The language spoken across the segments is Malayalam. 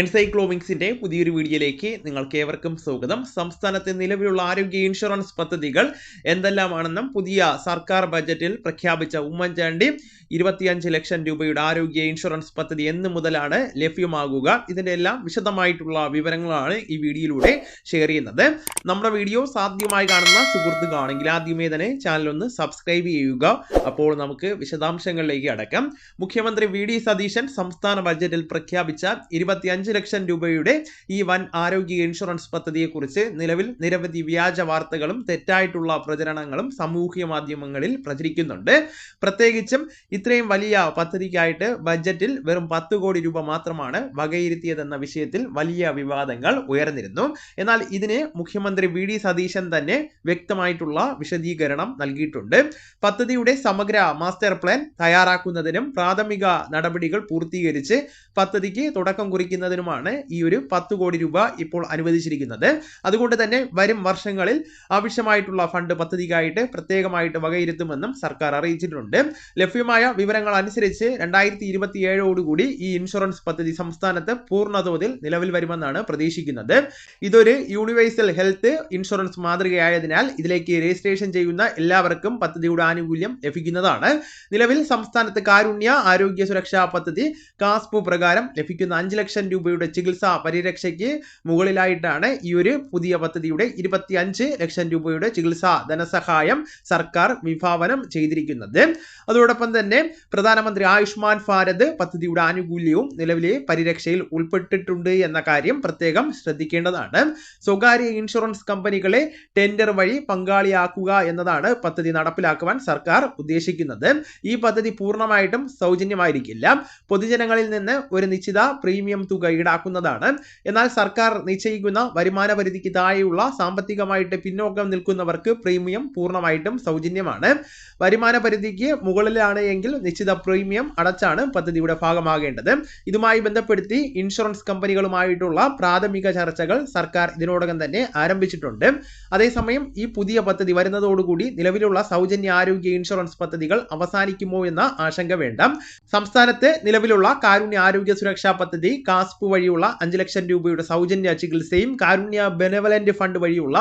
എൻസൈക്ലോമിക്സിന്റെ പുതിയൊരു വീഡിയോയിലേക്ക് നിങ്ങൾക്ക് ഏവർക്കും സ്വാഗതം. സംസ്ഥാനത്തെ നിലവിലുള്ള ആരോഗ്യ ഇൻഷുറൻസ് പദ്ധതികൾ എന്തെല്ലാമാണെന്നും പുതിയ സർക്കാർ ബജറ്റിൽ പ്രഖ്യാപിച്ച ഉമ്മൻചാണ്ടി 25 ലക്ഷം രൂപയുടെ ആരോഗ്യ ഇൻഷുറൻസ് പദ്ധതി എന്ന് മുതലാണ് ലഭ്യമാകുക, ഇതിന്റെ എല്ലാം വിശദമായിട്ടുള്ള വിവരങ്ങളാണ് ഈ വീഡിയോയിലൂടെ ഷെയർ ചെയ്യുന്നത്. നമ്മുടെ വീഡിയോ സാധ്യമായി കാണുന്ന സുഹൃത്തുക്കളാണെങ്കിൽ ആദ്യമേ തന്നെ ചാനൽ ഒന്ന് സബ്സ്ക്രൈബ് ചെയ്യുക. അപ്പോൾ നമുക്ക് വിശദാംശങ്ങളിലേക്ക് അടക്കാം. മുഖ്യമന്ത്രി വി.ഡി. സതീശൻ സംസ്ഥാന ബജറ്റിൽ പ്രഖ്യാപിച്ച 25 ലക്ഷം രൂപയുടെ ഈ വൻ ആരോഗ്യ ഇൻഷുറൻസ് പദ്ധതിയെക്കുറിച്ച് നിലവിൽ നിരവധി വ്യാജ വാർത്തകളും തെറ്റായിട്ടുള്ള പ്രചരണങ്ങളും സാമൂഹ്യ മാധ്യമങ്ങളിൽ പ്രചരിക്കുന്നുണ്ട്. പ്രത്യേകിച്ചും ഇത്രയും വലിയ പദ്ധതിക്കായിട്ട് ബജറ്റിൽ വെറും 10 കോടി രൂപ മാത്രമാണ് വകയിരുത്തിയതെന്ന വിഷയത്തിൽ വലിയ വിവാദങ്ങൾ ഉയർന്നിരുന്നു. എന്നാൽ ഇതിന് മുഖ്യമന്ത്രി വി.ഡി. സതീശൻ തന്നെ വ്യക്തമായിട്ടുള്ള വിശദീകരണം നൽകിയിട്ടുണ്ട്. പദ്ധതിയുടെ സമഗ്ര മാസ്റ്റർ പ്ലാൻ തയ്യാറാക്കുന്നതിനും പ്രാഥമിക നടപടികൾ പൂർത്തീകരിച്ച് പദ്ധതിക്ക് തുടക്കം കുറിക്കുന്നതിനുമാണ് ഈ ഒരു 10 കോടി രൂപ ഇപ്പോൾ അനുവദിച്ചിരിക്കുന്നത്. അതുകൊണ്ട് തന്നെ വരും വർഷങ്ങളിൽ ആവശ്യമായിട്ടുള്ള ഫണ്ട് പദ്ധതിക്കായിട്ട് പ്രത്യേകമായിട്ട് വകയിരുത്തുമെന്നും സർക്കാർ അറിയിച്ചിട്ടുണ്ട്. ലഭ്യമായ വിവരങ്ങൾ അനുസരിച്ച് 2027ഓടുകൂടി ഈ ഇൻഷുറൻസ് പദ്ധതി സംസ്ഥാനത്ത് പൂർണ്ണതോതിൽ നിലവിൽ വരുമെന്നാണ് പ്രതീക്ഷിക്കുന്നത്. ഇതൊരു യൂണിവേഴ്സൽ ഹെൽത്ത് ഇൻഷുറൻസ് മാതൃകയായതിനാൽ ഇതിലേക്ക് രജിസ്ട്രേഷൻ ചെയ്യുന്ന എല്ലാവർക്കും പദ്ധതിയുടെ ആനുകൂല്യം ലഭിക്കുന്നതാണ്. നിലവിൽ സംസ്ഥാനത്ത് കാരുണ്യ ആരോഗ്യ സുരക്ഷാ പദ്ധതി കാസ്പു പ്രകാരം ലഭിക്കുന്ന 5 ലക്ഷം രൂപയുടെ ചികിത്സാ പരിരക്ഷയ്ക്ക് മുകളിലായിട്ടാണ് ഈ ഒരു പുതിയ പദ്ധതിയുടെ 25 ലക്ഷം രൂപയുടെ ചികിത്സാ ധനസഹായം സർക്കാർ വിഭാവനം ചെയ്തിരിക്കുന്നത്. അതോടൊപ്പം തന്നെ പ്രധാനമന്ത്രി ആയുഷ്മാൻ ഭാരത് പദ്ധതിയുടെ ആനുകൂല്യവും നിലവിലെ പരിരക്ഷയിൽ ഉൾപ്പെട്ടിട്ടുണ്ട് എന്ന കാര്യം പ്രത്യേകം ശ്രദ്ധിക്കേണ്ടതാണ്. സ്വകാര്യ ഇൻഷുറൻസ് കമ്പനികളെ ടെൻഡർ വഴി പങ്കാളിയാക്കുക എന്നതാണ് പദ്ധതി നടപ്പിലാക്കുവാൻ സർക്കാർ ഉദ്ദേശിക്കുന്നത്. ഈ പദ്ധതി പൂർണ്ണമായിട്ടും സൗജന്യമായിരിക്കില്ല. പൊതുജനങ്ങളിൽ നിന്ന് ഒരു നിശ്ചിത പ്രീമിയം തുക ഈടാക്കുന്നതാണ്. എന്നാൽ സർക്കാർ നിശ്ചയിക്കുന്ന വരുമാന പരിധിക്ക് താഴെയുള്ള സാമ്പത്തികമായിട്ട് പിന്നോക്കം നിൽക്കുന്നവർക്ക് പ്രീമിയം പൂർണ്ണമായിട്ടും സൗജന്യമാണ്. വരുമാന പരിധിക്ക് മുകളിലാണ് എങ്കിൽ നിശ്ചിത പ്രീമിയം അടച്ചാണ് പദ്ധതിയുടെ ഭാഗമാകേണ്ടത്. ഇതുമായി ബന്ധപ്പെടുത്തി ഇൻഷുറൻസ് കമ്പനികളുമായിട്ടുള്ള പ്രാഥമിക ചർച്ചകൾ സർക്കാർ ഇതിനോടകം തന്നെ ആരംഭിച്ചിട്ടുണ്ട്. അതേസമയം ഈ പുതിയ പദ്ധതി വരുന്നതോടുകൂടി നിലവിലുള്ള സൗജന്യ ആരോഗ്യ ഇൻഷുറൻസ് പദ്ധതികൾ അവസാനിക്കുമോ എന്ന ആശങ്ക വേണ്ട. സംസ്ഥാനത്ത് നിലവിലുള്ള കാരുണ്യ ആരോഗ്യ സുരക്ഷാ പദ്ധതി കാസ്പു വഴിയുള്ള 5 ലക്ഷം രൂപയുടെ സൗജന്യ ചികിത്സയും കാരുണ്യ ബെനവലന്റ് ഫണ്ട് വഴിയുള്ള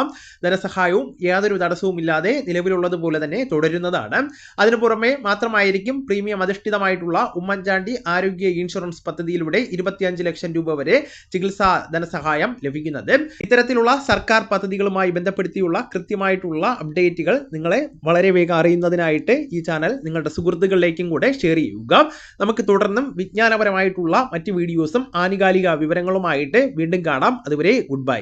ധനസഹായവും യാതൊരു തടസ്സവുമില്ലാതെ നിലവിലുള്ളതുപോലെ തന്നെ തുടരുന്നതാണ്. അതിനു പുറമെ മാത്രമായിരിക്കും പ്രീമിയം അധിഷ്ഠിതമായിട്ടുള്ള ഉമ്മൻചാണ്ടി ആരോഗ്യ ഇൻഷുറൻസ് പദ്ധതിയിലൂടെ 25 ലക്ഷം രൂപ വരെ ചികിത്സാ ധനസഹായം ലഭിക്കുന്നത്. ഇത്തരത്തിലുള്ള സർക്കാർ പദ്ധതികളുമായി ബന്ധപ്പെടുത്തിയുള്ള കൃത്യമായിട്ടുള്ള അപ്ഡേറ്റുകൾ നിങ്ങളെ വളരെ വേഗം അറിയുന്നതിനായിട്ട് ഈ ചാനൽ നിങ്ങളുടെ സുഹൃത്തുക്കളിലേക്കും കൂടെ ഷെയർ ചെയ്യുക. നമുക്ക് തുടർന്നും വിജ്ഞാനപരമായിട്ടുള്ള മറ്റ് വീഡിയോസും ആനുകാലിക വിവരങ്ങളുമായിട്ട് വീണ്ടും കാണാം. അതുവരെ ഗുഡ് ബൈ.